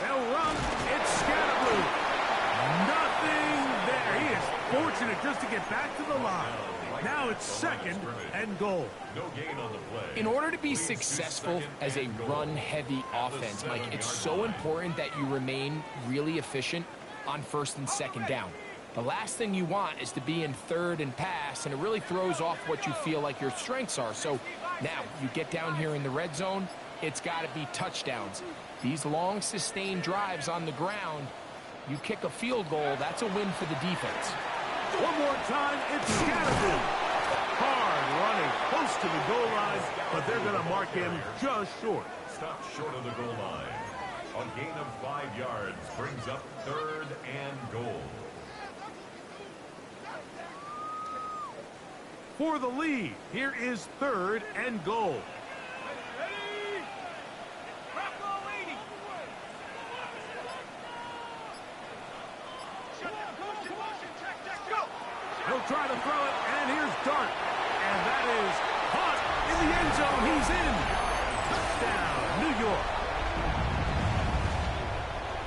They'll run. It's Scatterboo. Nothing there. He is fortunate just to get back to the line. Now it's 2nd and goal. No gain on the play. In order to be successful as a run-heavy offense, Mike, it's so important that you remain really efficient on 1st and 2nd down. The last thing you want is to be in 3rd and pass, and it really throws off what you feel like your strengths are. So now you get down here in the red zone, it's got to be touchdowns. These long sustained drives on the ground, you kick a field goal, that's a win for the defense. One more time, it's Scatterboo. Hard running, close to the goal line, but they're going to mark him just short. Stop short of the goal line. A gain of 5 yards brings up 3rd and goal. For the lead, here is 3rd and goal. He'll try to throw it, and here's Dart. And that is caught in the end zone. He's in. Touchdown, New York.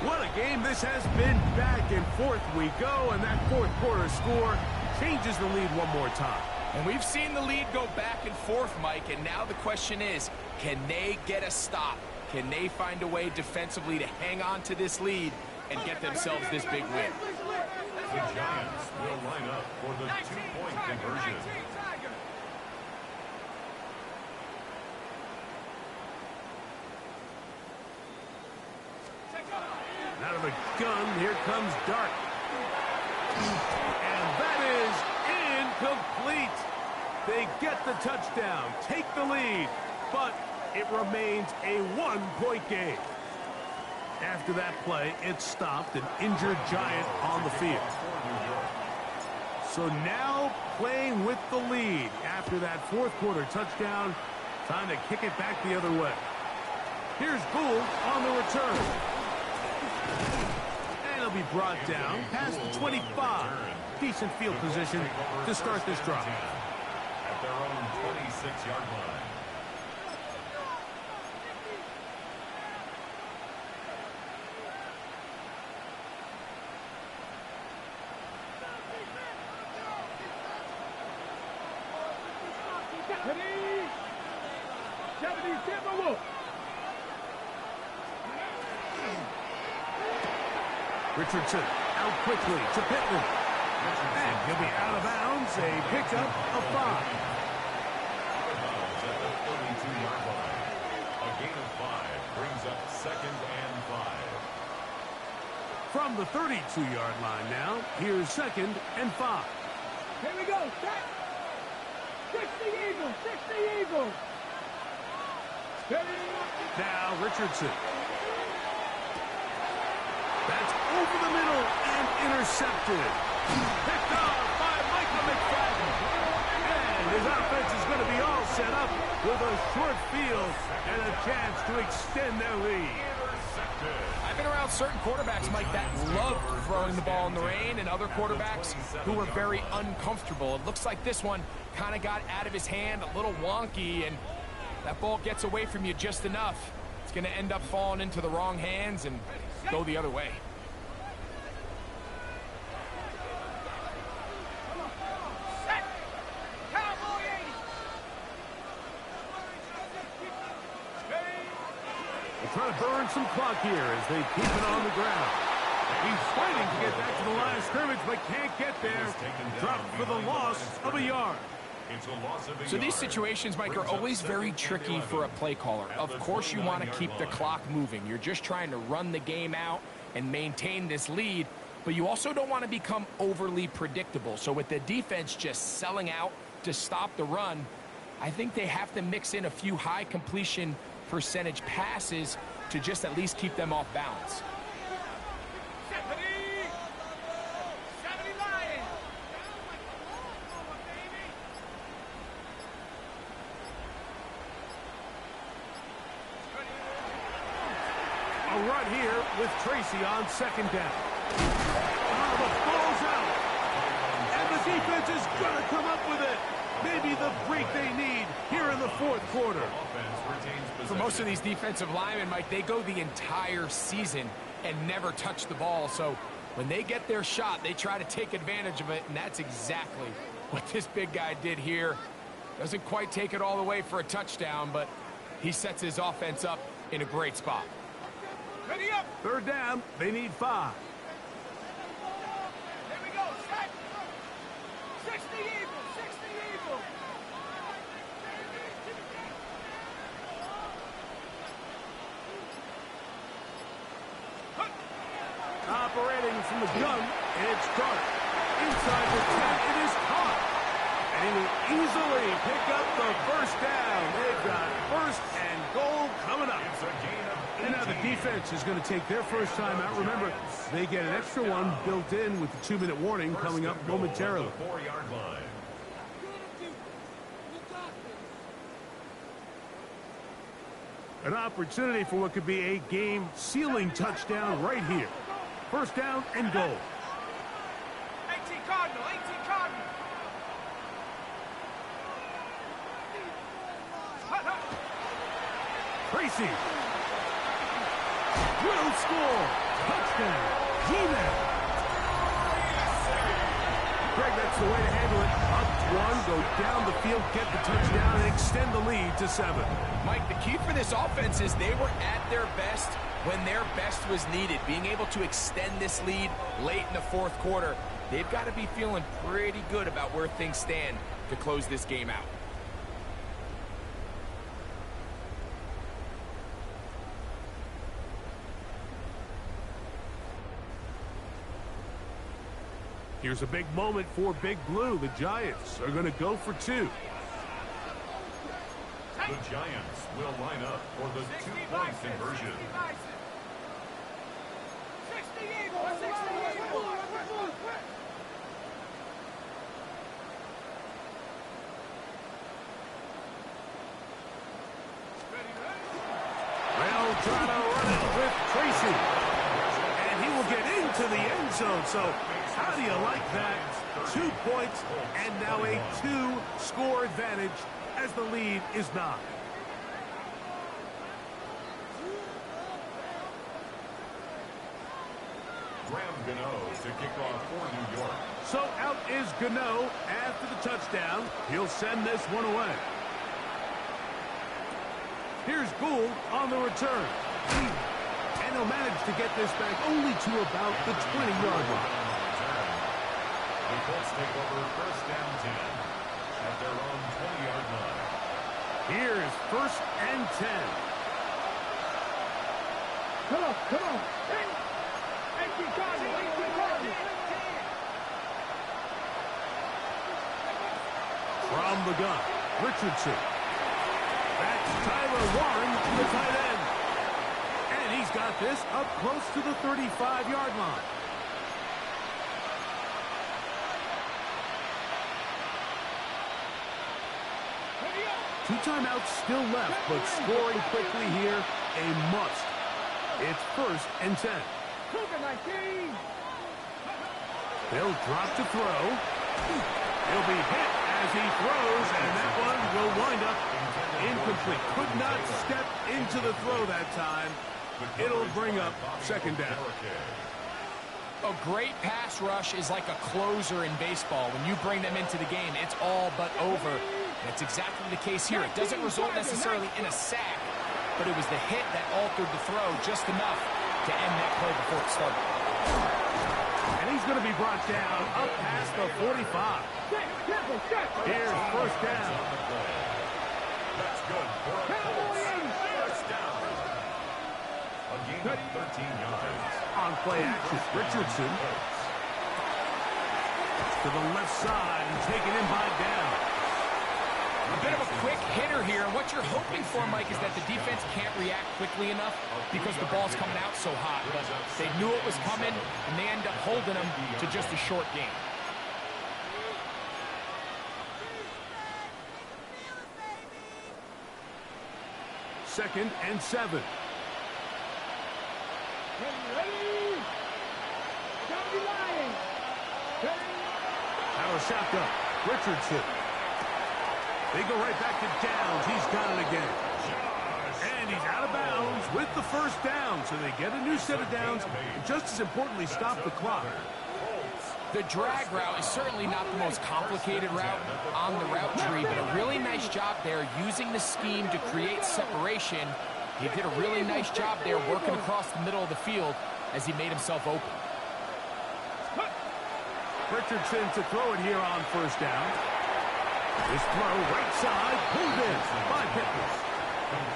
What a game this has been. Back and forth we go, and that 4th quarter score changes the lead one more time. And we've seen the lead go back and forth, Mike, and now the question is, can they get a stop? Can they find a way defensively to hang on to this lead and get themselves this big win? The Giants will line up for the 2-point conversion. the gun. Here comes Dart. And that is incomplete. They get the touchdown, take the lead, but it remains a one-point game. After that play, it stopped an injured Giant on the field. So now playing with the lead after that fourth quarter touchdown, time to kick it back the other way. Here's Gould on the return. And he'll be brought down past the 25. Decent field position to start this drive. At their own 26-yard line. Richardson out quickly to Pittman. And he'll be out of bounds. A pickup of 5. At the 32-yard line. A gain of 5 brings up 2nd and 5. From the 32-yard line now, here's 2nd and 5. Here we go, set. 60 Eagles, 60 Eagles. Now Richardson. That's over the middle and intercepted. Picked off by Michael McFadden. And his offense is going to be all set up with a short field and a chance to extend their lead. I've been around certain quarterbacks, Mike, that love throwing the ball in the rain, and other quarterbacks who are very uncomfortable. It looks like this one kind of got out of his hand, a little wonky, and that ball gets away from you just enough. It's going to end up falling into the wrong hands and go the other way. Set. Cowboy 80. They're trying to burn some clock here as they keep it on the ground. He's fighting to get back to the line of scrimmage, but can't get there. Dropped for the loss of a yard. So these situations, Mike, are always very tricky for a play caller. Of course you want to keep the clock moving. You're just trying to run the game out and maintain this lead, but you also don't want to become overly predictable. So with the defense just selling out to stop the run, I think they have to mix in a few high completion percentage passes to just at least keep them off balance. 70 Lions. A run here with Tracy on 2nd down. Oh, the ball's out. And the defense is going to come up with it. Maybe the break they need here in the fourth quarter. For most of these defensive linemen, Mike, they go the entire season and never touch the ball. So when they get their shot, they try to take advantage of it, and that's exactly what this big guy did here. Doesn't quite take it all the way for a touchdown, but he sets his offense up in a great spot. Ready up. 3rd down, they need 5. Here we go, set. 60 Eagles, 60 Eagles. Operating from the gun, it's Dart. Inside the 10, it is caught. And he will easily pick up the first down. They've got 1st and goal coming up. And now the defense is going to take their first time out. Remember, they get an extra one built in with the 2-minute warning coming up momentarily. 4-yard line. An opportunity for what could be a game-sealing touchdown right here. 1st down and goal. 18 Cardinal, 18 Cardinal. Tracy will score. Touchdown. G-Man. Greg, that's the way to handle it. Up 1, go down the field, get the touchdown, and extend the lead to 7. Mike, the key for this offense is they were at their best when their best was needed. Being able to extend this lead late in the fourth quarter, they've got to be feeling pretty good about where things stand to close this game out. Here's a big moment for Big Blue. The Giants are going to go for 2. The Giants will line up for the 2-point conversion. 60 Eagles, 60 Eagles. They'll try to run it with Tracy. And he will get into the end zone. So how do you like that? 2 points and now a 2-score advantage as the lead is 9. Graham Gano to kick off for New York. So out is Gano after the touchdown. He'll send this one away. Here's Gould on the return. And he'll manage to get this back only to about the 20-yard line. The Colts take over first down 10 at their own 20-yard line. Here's first and 10. Come on, come on. 18 Cardinals, 18 Cardinals. From the gun, Richardson. That's Tyler Warren to the tight end. And he's got this up close to the 35-yard line. Two timeouts still left, but scoring quickly here, a must. It's first and 10. They'll drop to throw. He'll be hit as he throws, and that one will wind up incomplete. Could not step into the throw that time. It'll bring up second down. A great pass rush is like a closer in baseball. When you bring them into the game, it's all but over. That's exactly the case here. It doesn't result necessarily in a sack, but it was the hit that altered the throw just enough to end that play before it started. And he's going to be brought down up past the 45. Here's first down. That's good for a Colts. First down. A gain of 13 yards. On play action, Richardson. To the left side and taken in by down. A bit of a quick hitter here. What you're hoping for, Mike, is that the defense can't react quickly enough because the ball's coming out so hot. But they knew it was coming, and they end up holding them to just a short game. Second and 7. Out of shotgun, Richardson. They go right back to Downs. He's got it again. And he's out of bounds with the first down. So they get a new set of downs. And just as importantly, stop the clock. The drag route is certainly not the most complicated route on the route tree, but a really nice job there using the scheme to create separation. He did a really nice job there working across the middle of the field as he made himself open. Richardson to throw it here on first down. This throw right side, pulled in by Pittman.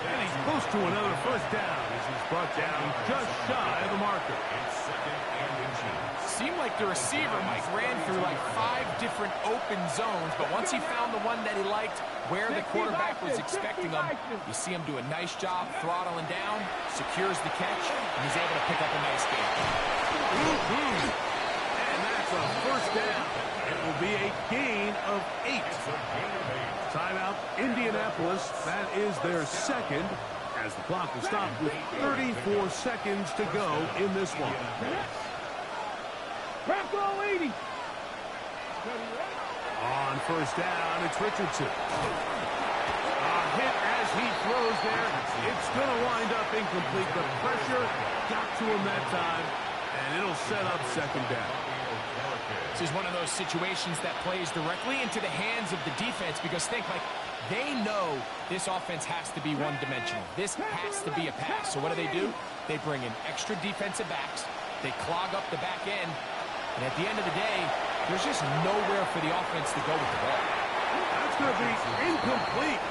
And he's close to another first down as he's brought down just shy of the marker. It's second and inches. Seemed like the receiver, Mike, ran through like 5 different open zones, but once he found the one that he liked, where the quarterback was expecting him, you see him do a nice job throttling down, secures the catch, and he's able to pick up a nice gain. And that's a first down. It will be a gain of 8. Timeout, Indianapolis. That is their second, as the clock will stop with 34 seconds to go in this one. On first down, it's Richardson. A hit as he throws there. It's going to wind up incomplete. The pressure got to him that time, and it'll set up second down. This is one of those situations that plays directly into the hands of the defense because think, like, they know this offense has to be one-dimensional. This has to be a pass. So what do? They bring in extra defensive backs. They clog up the back end. And at the end of the day, there's just nowhere for the offense to go with the ball. That's going to be incomplete.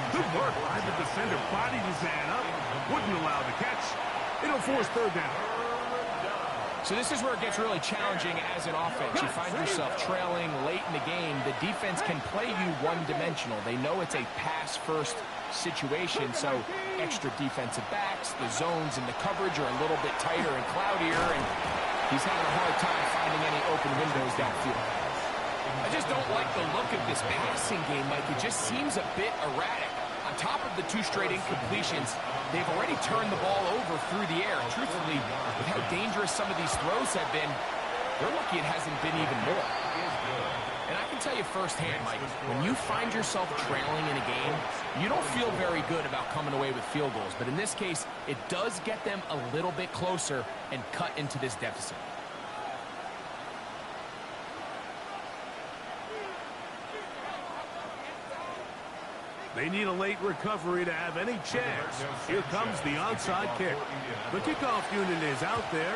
Good work by the defender. Bodied his man up. Wouldn't allow the catch. It'll force third down. So this is where it gets really challenging as an offense. You find yourself trailing late in the game. The defense can play you one-dimensional. They know it's a pass-first situation, so extra defensive backs, the zones and the coverage are a little bit tighter and cloudier, and he's having a hard time finding any open windows downfield. I just don't like the look of this passing game, Mike. It just seems a bit erratic. On top of the 2 straight incompletions, they've already turned the ball over through the air. Truthfully, with how dangerous some of these throws have been, they're lucky it hasn't been even more. And I can tell you firsthand, Mike, when you find yourself trailing in a game, you don't feel very good about coming away with field goals. But in this case, it does get them a little bit closer and cut into this deficit. They need a late recovery to have any chance. Here comes the onside kick. The kickoff unit is out there,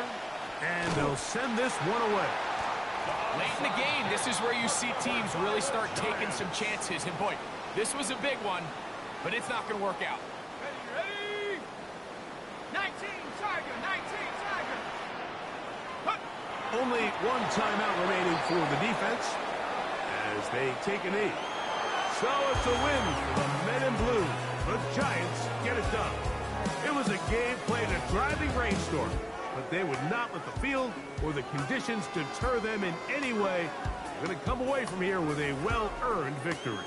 and they'll send this one away. Late in the game, this is where you see teams really start taking some chances. And boy, this was a big one, but it's not going to work out. Ready? 19, Tiger, 19, Tiger. Hup. Only one timeout remaining for the defense as they take a knee. So it's a win for the men in blue. The Giants get it done. It was a game played in a driving rainstorm, but they would not let the field or the conditions deter them in any way. They're going to come away from here with a well-earned victory.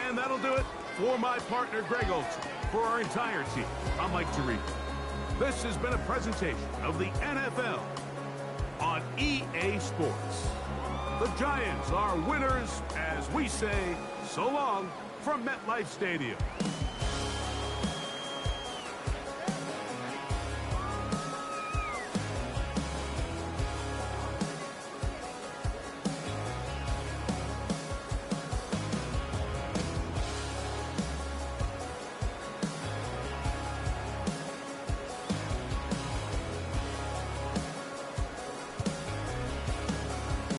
And that'll do it for my partner, Greg Olson. For our entire team, I'm Mike Tirico. This has been a presentation of the NFL on EA Sports. The Giants are winners as we say so long from MetLife Stadium.